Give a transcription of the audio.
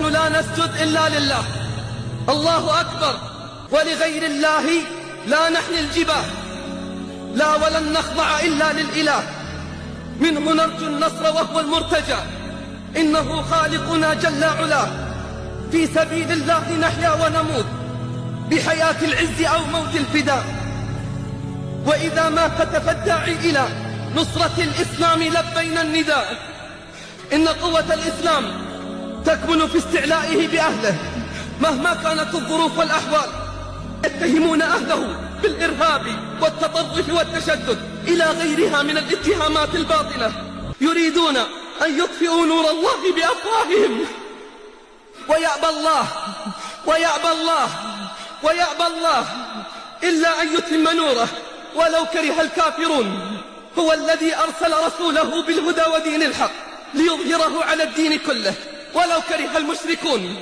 نحن لا نسجد إلا لله، الله أكبر، ولغير الله لا نحني الجباه، لا ولن نخضع إلا للإله، منه نرجو النصر وهو المرتجى، إنه خالقنا جل علاه، في سبيل الله نحيا ونموت، بحياة العز أو موت الفداء، وإذا ما هتف الداعي إلى نصرة الإسلام لبينا النداء، إن قوة الإسلام تكمن في استعلائه بأهله، مهما كانت الظروف والأحوال. يتهمون أهله بالإرهاب والتطرف والتشدد إلى غيرها من الاتهامات الباطلة، يريدون أن يطفئوا نور الله بأفواههم، ويأبى الله إلا أن يتم نوره ولو كره الكافرون. هو الذي أرسل رسوله بالهدى ودين الحق ليظهره على الدين كله ولو كره المشركون.